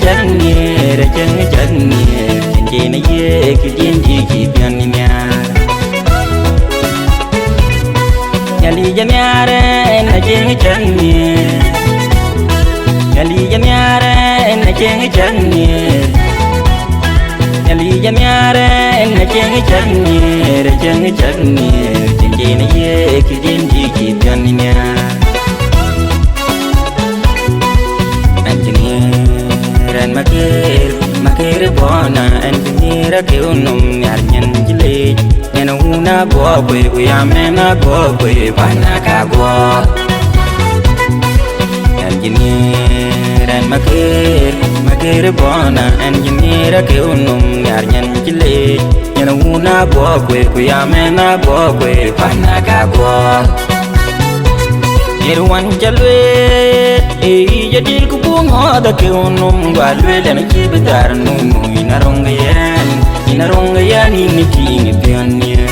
chân nghe ra chân nghe chân chị nó dễ cứ điên gì chỉ biên đi nhà li jam yare na chân nghe nhà li jam yare na chân nghe nhà li jam yare na chân nghe ra chân nghe chân chị nó dễ cứ điên gì chỉ biên đi makir bona engineer ke unum yar nyen jile nyen una go kwe ya mena go kwe bana ka go engineer and makir bona engineer ke unum yar nyen jile nyen una go kwe ya mena go kwe bana ka go Irwan jalwe jadil ku bunga da ke unum galwe dan kibdar nunu inaronga yan ini tingi pianya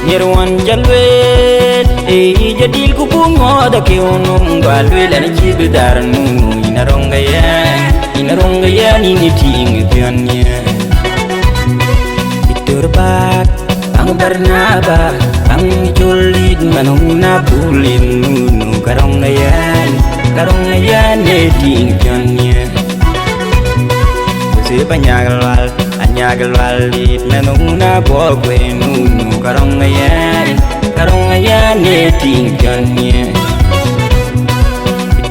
Irwan jalwe jadil ku bunga da ke unum galwe dan kibdar nunu inaronga yan ini tingi pianya Itur bak ang Barnaba ang julid manuna pulin nunu karong ngayan ting pionnya si panyagal lit manuna bogwe nunu karong ngayan ting pionnya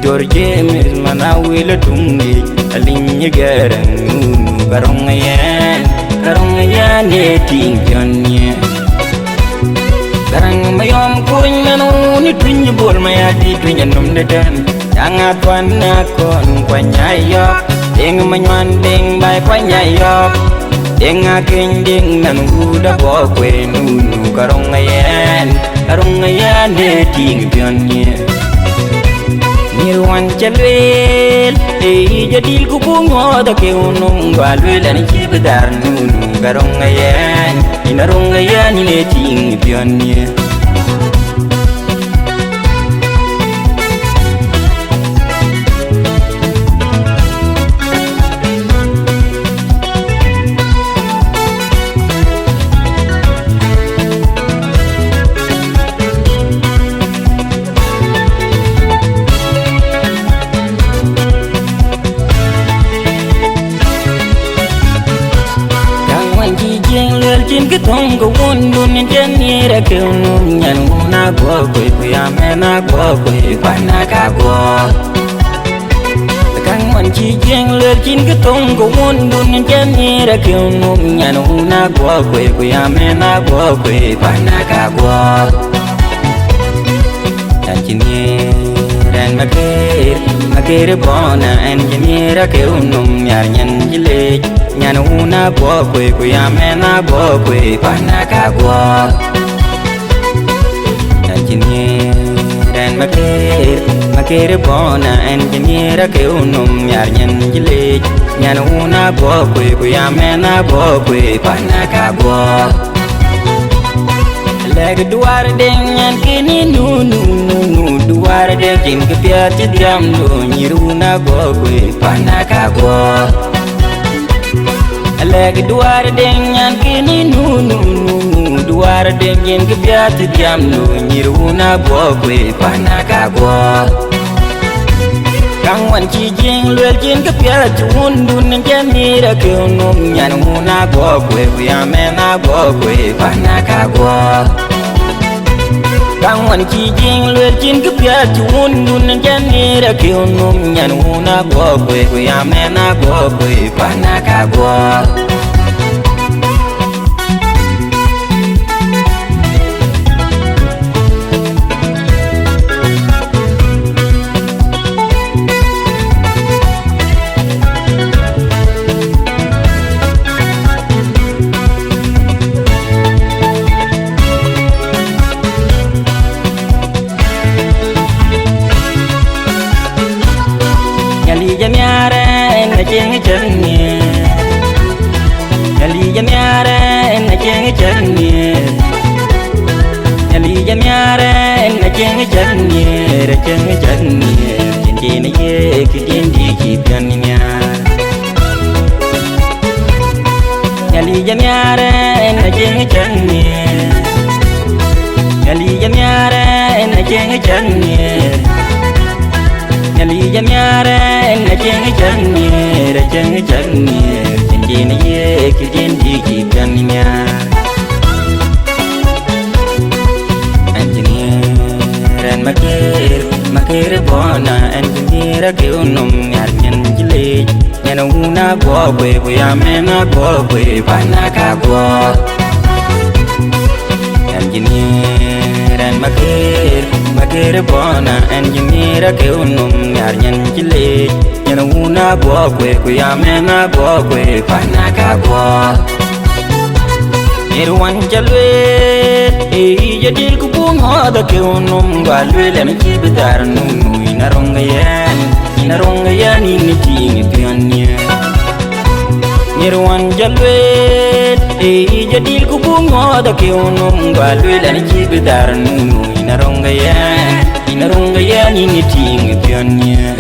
Dor jemis manawil tungi alinya garang nunu karong ngayan ting pionnya Garang mayom kuring nanu ni tunya bol mayadi tunya num dedan Jangan tuan nakon kwanyayok Deng manywan deng bay kwanyayok Deng aking deng nanu uda bokwe nunu karong ngayan de ting pionnya Nirwan chalwel jadil ku bungo da ke unum galwel ani kibdar nunu karong ngayan inarong ngayan ini ting pionnya Jin ke tong ko won dun jen ni ra ke unum nyan na go ko ya me na go ko pa na ka go kang man chi jeng le jin ke tong ko won dun jen ni ra ke unum nyan na go ko ya me na go ko pa na ka go dan chin ni ran makir bona engineer ke unum yar nyan jile nyan una bo kwe ya mena bo kwe pana ka go engineer dan makir bona engineer ke unum yar nyan jile nyan una bo kwe ya mena bo kwe pana ka go leg duar deng nyan kini nunu duar deng jin ke pia ti diam do nyiruna go kwe pana ka go Leg duar deng nyan kini nunu duar deng yin ke biat diam no nyiruna go kwe pana ka go Kang wan chi jing lwel jin ke biat chun dun jen ni ra ke unum nyan una go kwe ya mena go kwe pana ka go Kang wan chi jing lwel jin ke biat chun dun jen ni ra ke unum nyan una go kwe ya mena go kwe pana ka go jam yare na chân nghe li jam yare na chân nghe li jam yare na chân nghe ra chân nghe chân chị nó dễ cái điên gì chị bên nhà Yali jamiare na jengi channi Yali jamiare na jengi channi Yali jamiare na jengi channi Ra jengi channi Jindina ye ki jindi ki kanyar Engineer and makir bona engineer ke unum yar nyen jile Nena una go kwe kuya mena go kwe panaka go Engineer and makir bona engineer ke unum yar nyen jile Nena una go kwe kuya mena go kwe panaka go Nirwan jalwe jadil ku bunga da ke unum galwe lena kibidar nunu Inaronga yan ini tingi pianya Nirwan jalwe jadil ku bunga da ke unum galwe lena kibidar nunu Inaronga yan ini tingi pianya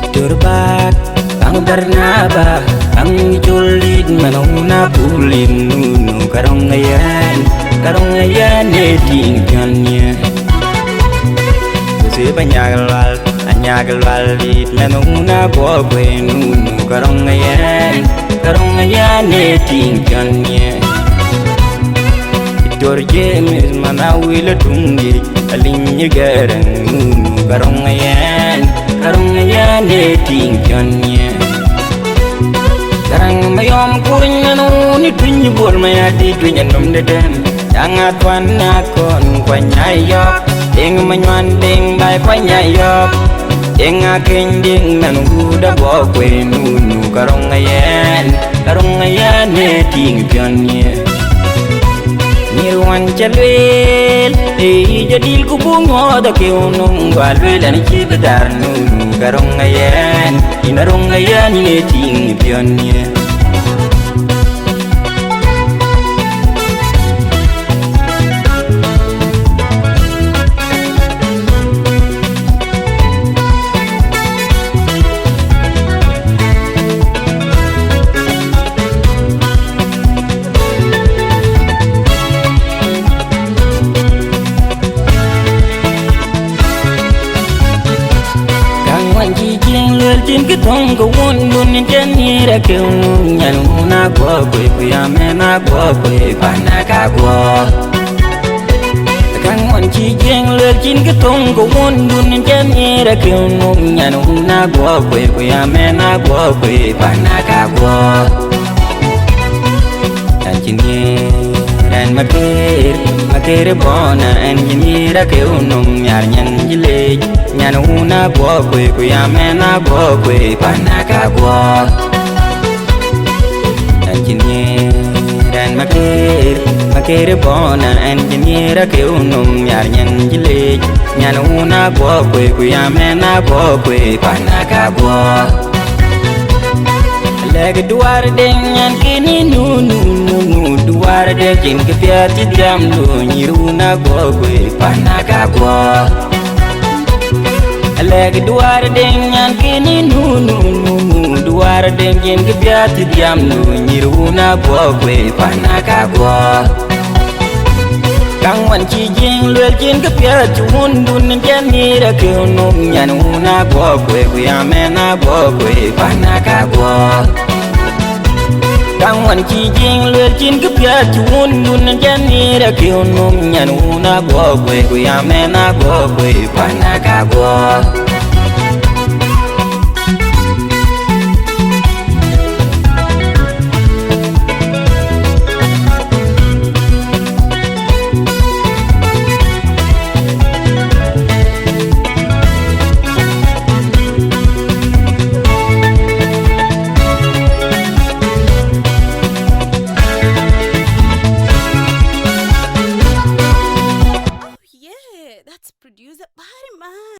Iturbak Ang Barnaba Ang Julid Manuna Pulin Nunu Karonga yan tingi pianya Si banyagal wal dit menuna go kwe nunu karonga yan ting kanye Itor James mana wila tungi alinya garang nunu karonga yan ting kanye Garang mayom kuring nanu tunyi bol mayati tunya num deden Jangat wana kon kwanyayok Ding manywan ding bai kwanya yop Ding aking ding nanuda bo kwe nunu karonga yan ne ting pionye Nirwan chalwel jadil ku bungo da ke unung galwel ani kibidar nunu karonga yan ne ting pionye Jin ke tong ko won dun jen ni ra ke nyan na go kwe kuya me na go kwe panaka go Kang won chi jeng le jin ke tong ko won dun jen ni ra ke nyan na go kwe kuya me na go kwe panaka go Engineer makir bona engineer ke unum yar nyan jile Nyan una go kwe kuya mena go kwe panaka go Engineer makir bona engineer ke unum yar nyan jile Nyan una go kwe kuya mena go kwe panaka go Leg duar deng nyan kini nunu duar deng jin ke piati jam lu nyiruna go kwe panaka go Leg duar deng nyan kini nunu duar deng jin ke piati jam lu nyiruna go kwe panaka go Kang wan chi jing luel jin ke piati undun jen ni ra ke unum nyan una go kwe kuya mena go kwe panaka go Kang wan chi jing luel jin ke piati undun jen ni ra ke unum nyan una go kwe kuya mena go kwe panaka go Producer Bari Man.